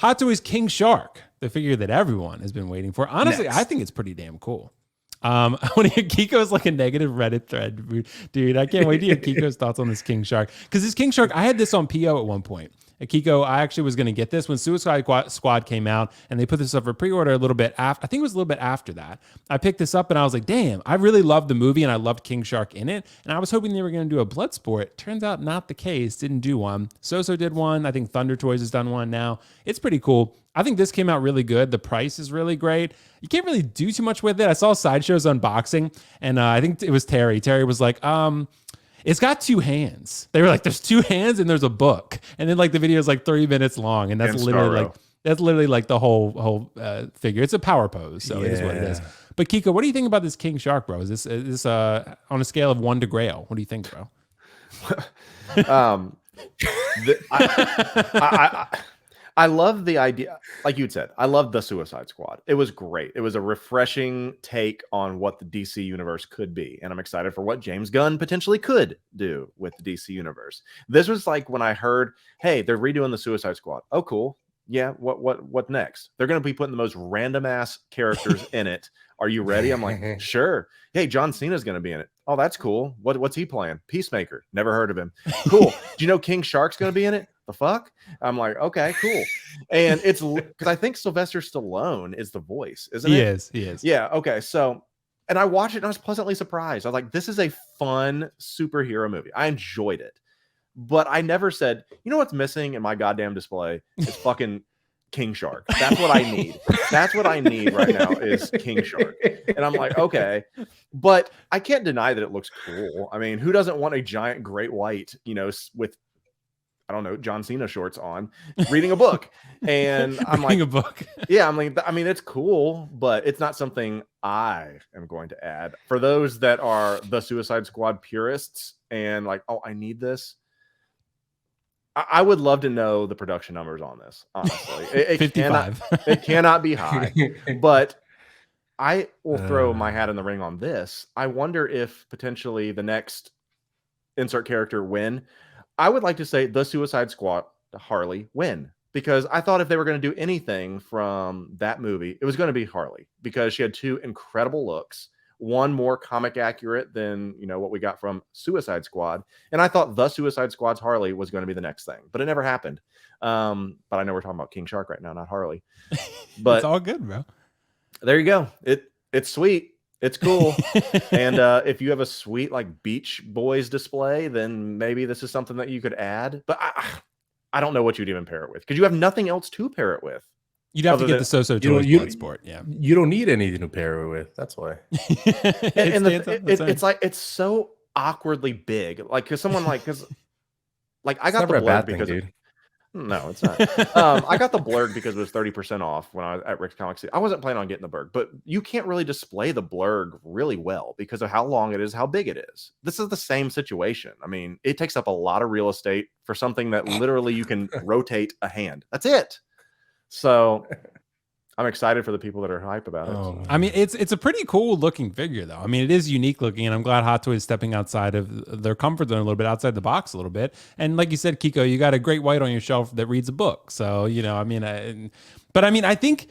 Hot Toys King Shark, the figure that everyone has been waiting for. Honestly, I think it's pretty damn cool. I want to hear Kiko's like a negative Reddit thread, dude. I can't wait to hear Kiko's thoughts on this King Shark, because this King Shark, I had this on PO at one point. Kiko, I actually was going to get this when Suicide Squad came out, and they put this up for pre-order a little bit after. I think it was a little bit after that. I picked this up and I was like, damn, I really loved the movie and I loved King Shark in it. And I was hoping they were going to do a Bloodsport. Turns out not the case. Didn't do one. So did one. I think Thunder Toys has done one now. It's pretty cool. I think this came out really good. The price is really great. You can't really do too much with it. I saw Sideshow's unboxing, and I think it was Terry. Terry was like, it's got two hands. They were like, there's two hands and there's a book. And then like the video is like 30 minutes long. And that's literally like the whole figure. It's a power pose. So it is what it is. But Kiko, what do you think about this King Shark, bro? Is this on a scale of 1 to Grail? What do you think, bro? I love the idea. Like you said, I love the Suicide Squad. It was great. It was a refreshing take on what the DC universe could be. And I'm excited for what James Gunn potentially could do with the DC universe. This was like when I heard, hey, they're redoing the Suicide Squad. Oh, cool. Yeah. What next? They're going to be putting the most random ass characters in it. Are you ready? I'm like, sure. Hey, John Cena's going to be in it. Oh, that's cool. What's he playing? Peacemaker. Never heard of him. Cool. Do you know King Shark's going to be in it? The fuck? I'm like, okay, cool. And it's because I think Sylvester Stallone is the voice, isn't it? He is. Yeah. Okay. So, and I watched it and I was pleasantly surprised. I was like, this is a fun superhero movie. I enjoyed it. But I never said, you know what's missing in my goddamn display is fucking King Shark. That's what I need. That's what I need right now is King Shark. And I'm like, okay. But I can't deny that it looks cool. I mean, who doesn't want a giant great white, with, I don't know, John Cena shorts on, reading a book? And I'm like, a book. Yeah, I mean, it's cool, but it's not something I am going to add. For those that are the Suicide Squad purists and like, oh, I need this. I would love to know the production numbers on this, honestly. It 55. It cannot be high, but I will throw my hat in the ring on this. I wonder if potentially the next insert character win. I would like to say the Suicide Squad, Harley, win. Because I thought if they were going to do anything from that movie, it was going to be Harley. Because she had two incredible looks. One more comic accurate than what we got from Suicide Squad, and I thought the Suicide Squad's Harley was going to be the next thing, but it never happened. But I know we're talking about King Shark right now, not Harley. But it's all good, bro. There you go. It's sweet. It's cool. And if you have a sweet like Beach Boys display, then maybe this is something that you could add. But I don't know what you'd even pair it with because you have nothing else to pair it with. You'd have to get the So-So Toys Bloodsport. Yeah, you don't need anything to pair it with. That's why. It's like it's so awkwardly big. Like because someone like I got the blurg because no, it's not. I got the blurg because it was 30% off when I was at Rick's Comics. I wasn't planning on getting the blurg, but you can't really display the blurg really well because of how long it is, how big it is. This is the same situation. I mean, it takes up a lot of real estate for something that literally you can rotate a hand. That's it. So I'm excited for the people that are hype about it. So. I mean, it's a pretty cool looking figure, though. I mean, it is unique looking, and I'm glad Hot Toys is stepping outside of their comfort zone a little bit, outside the box a little bit. And like you said, Kiko, you got a great white on your shelf that reads a book. So, I mean, I think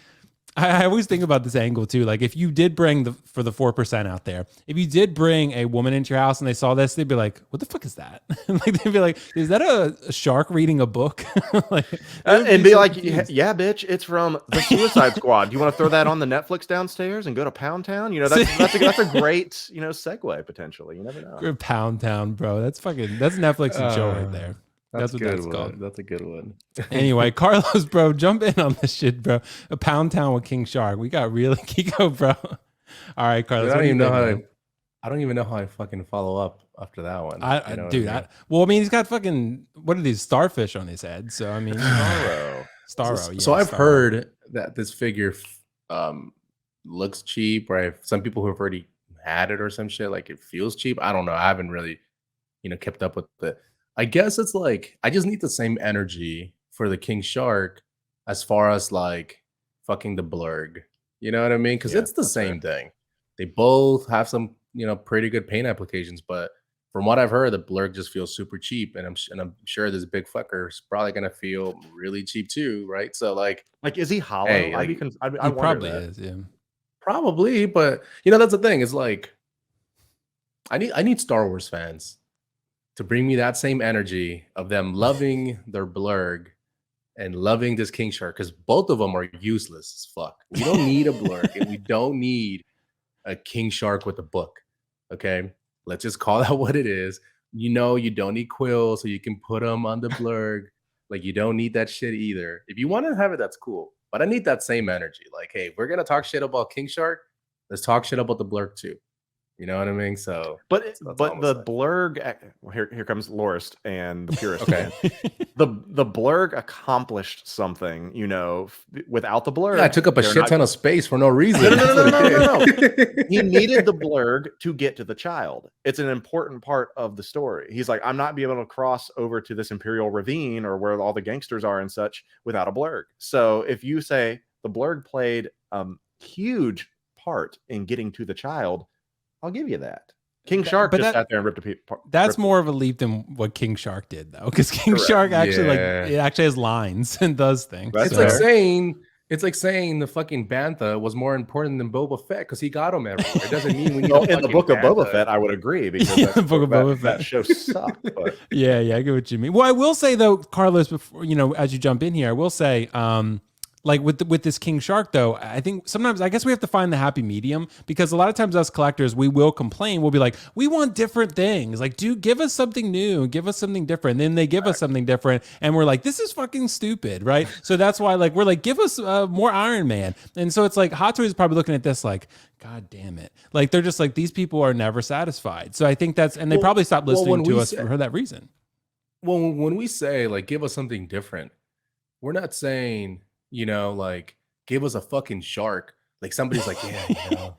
I always think about this angle too. Like if you did bring for the 4% out there, if you did bring a woman into your house and they saw this, they'd be like, what the fuck is that? Like they'd be like, is that a shark reading a book? And be like, yeah, bitch, it's from the Suicide Squad. Do you want to throw that on the Netflix downstairs and go to Pound Town? That's a great, segue potentially. You never know. Pound Town, bro. That's Netflix and chill right there. That's what that's called. That's a good one. Anyway, Carlos, bro, jump in on this shit, bro. A Pound Town with King Shark. We got really Kiko, bro. All right, Carlos. Dude, I don't even know how I fucking follow up after that one. Well, I mean, he's got fucking what are these starfish on his head? So I mean, Starro. So I've heard that this figure looks cheap, right? Some people who have already had it or some shit, like it feels cheap. I don't know. I haven't really, kept up with it. I guess it's like I just need the same energy for the King Shark as far as like fucking the blurg. You know what I mean? Because it's the same thing. They both have some, pretty good paint applications, but from what I've heard, the Blurg just feels super cheap, and I'm sure this big fucker is probably gonna feel really cheap too, right? So like is he hollow? hey, I'd be like I He wonder probably that. is, yeah. probably, but that's the thing. It's like I need Star Wars fans to bring me that same energy of them loving their Blurg and loving this King Shark, because both of them are useless as fuck. We don't need a Blurg and we don't need a King Shark with a book. Okay, let's just call that what it is. You don't need Quill, so you can put them on the Blurg. Like, you don't need that shit either. If you want to have it, that's cool. But I need that same energy. Like, hey, if we're gonna talk shit about King Shark, let's talk shit about the Blurg too. You know what I mean? So, but that's the Blurg, here comes Lorist and the purist. Okay. The Blurg accomplished something, without the Blurg. Yeah, I took up a shit ton of space for no reason. No. He needed the Blurg to get to the child. It's an important part of the story. He's like, I'm not be able to cross over to this Imperial Ravine or where all the gangsters are and such without a Blurg. So if you say the Blurg played huge part in getting to the child, I'll give you that. King Shark just sat there and ripped a piece. That's more of a leap than what King Shark did, though, because King Shark actually it actually has lines and does things. It's like saying the fucking Bantha was more important than Boba Fett because he got him everywhere. It doesn't mean we need in the book of Boba Fett, I would agree, because the book of Boba Fett, that show sucked. But. Yeah, I get what you mean. Well, I will say though, Carlos, before as you jump in here, I will say, like with this King Shark though, I think sometimes I guess we have to find the happy medium, because a lot of times us collectors, we will complain. We'll be like, we want different things. Like, dude, give us something new, give us something different. And then they give us something different, and we're like, this is fucking stupid, right? So that's why we're like, give us more Iron Man. And so it's like Hot Toys is probably looking at this like, God damn it. Like, they're just like, these people are never satisfied. So I think they probably stopped listening to us for that reason. Well, when we say like, give us something different, we're not saying, like, give us a fucking shark. Like, somebody's like, yeah,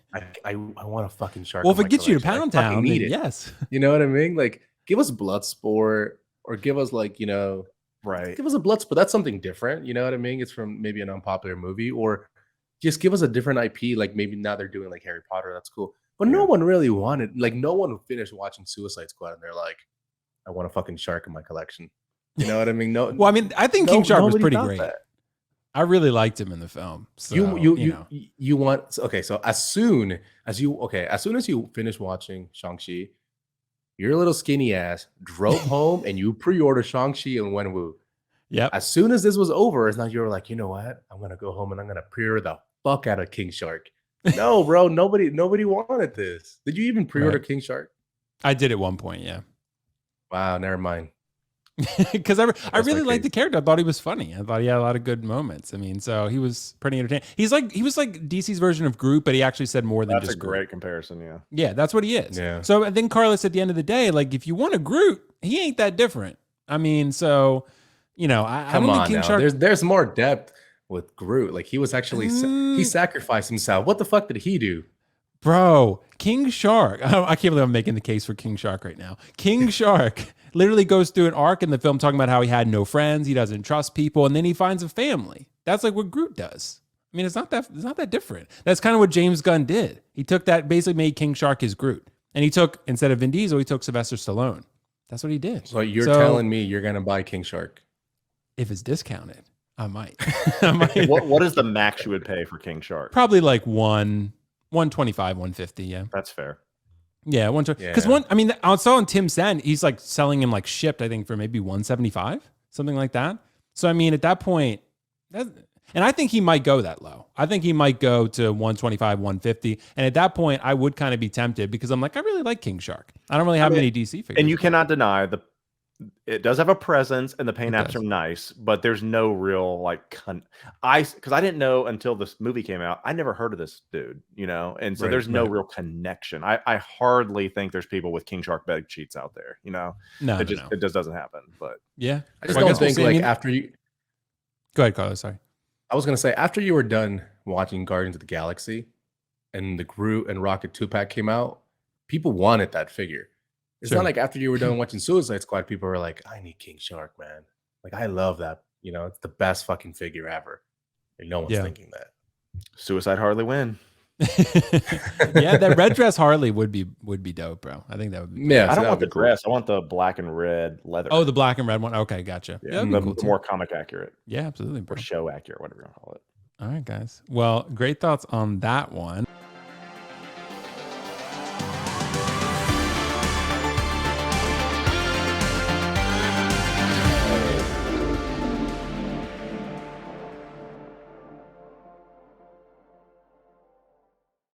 I want a fucking shark. Well, if it gets you to Pound Town, then yes. You know what I mean? Like, give us Bloodsport, or give us like, right. Give us a Bloodsport. That's something different. You know what I mean? It's from maybe an unpopular movie, or just give us a different IP. Like, maybe now they're doing like Harry Potter. That's cool. But no one really wanted, like, no one finished watching Suicide Squad and they're like, I want a fucking shark in my collection. You know what I mean? No. Well, I mean, I think King Shark was pretty great. I really liked him in the film. So, you want, okay, so as soon as you finish watching Shang-Chi, your little skinny ass drove home and you pre-ordered Shang-Chi and Wenwu. Yeah. As soon as this was over, it's now you're like, you know what? I'm gonna go home and I'm gonna pre-order the fuck out of King Shark. No, bro, nobody wanted this. Did you even pre-order King Shark? I did at one point, yeah. Wow, never mind. Because I really liked the character. I thought he was funny. I thought he had a lot of good moments. I mean, so he was pretty entertaining. He was like DC's version of Groot, but he actually said more than just Groot. That's a great comparison, yeah. Yeah, that's what he is. Yeah. So I think Carlos, at the end of the day, like, if you want a Groot, he ain't that different. I mean, so I don't think King Shark. There's more depth with Groot. Like, he was actually he sacrificed himself. What the fuck did he do? Bro, King Shark. I can't believe I'm making the case for King Shark right now. King Shark literally goes through an arc in the film talking about how he had no friends, he doesn't trust people, and then he finds a family. That's like what Groot does. I mean, it's not that different. That's kind of what James Gunn did. He took that, basically made King Shark his Groot. And he took, instead of Vin Diesel, he took Sylvester Stallone. That's what he did. So you're telling me you're going to buy King Shark? If it's discounted, I might. What is the max you would pay for King Shark? Probably like 125, 150, yeah. That's fair. Yeah, 120. Because I mean, I saw on Tim Sen, he's like selling him like shipped, I think, for maybe 175, something like that. So I mean, at that point, and I think he might go that low. I think he might go to 125, 150. And at that point, I would kind of be tempted, because I'm like, I really like King Shark. I don't really have many DC figures. And you cannot deny it does have a presence, and the paint apps are nice, but there's no real because I didn't know until this movie came out. I never heard of this dude, and so there's no real connection. I hardly think there's people with King Shark bed sheets out there, No, it just doesn't happen. But yeah, I just don't think after you. Go ahead, Carlos. Sorry, I was gonna say, after you were done watching Guardians of the Galaxy, and the Groot and Rocket 2-pack came out, people wanted that figure. It's not like after you were done watching Suicide Squad, people were like, I need King Shark, man. Like, I love that. It's the best fucking figure ever. And no one's thinking that. Suicide hardly win. Yeah, that red dress Harley would be dope, bro. I think that would be dope. Yeah, I so don't that want would the be cool. dress. I want the black and red leather. Oh, the black and red one. Okay, gotcha. yeah, that'd be the, cool the too. more comic accurate Yeah, absolutely, or bro. show accurate, whatever you want to call it. All right, guys. Well, great thoughts on that one.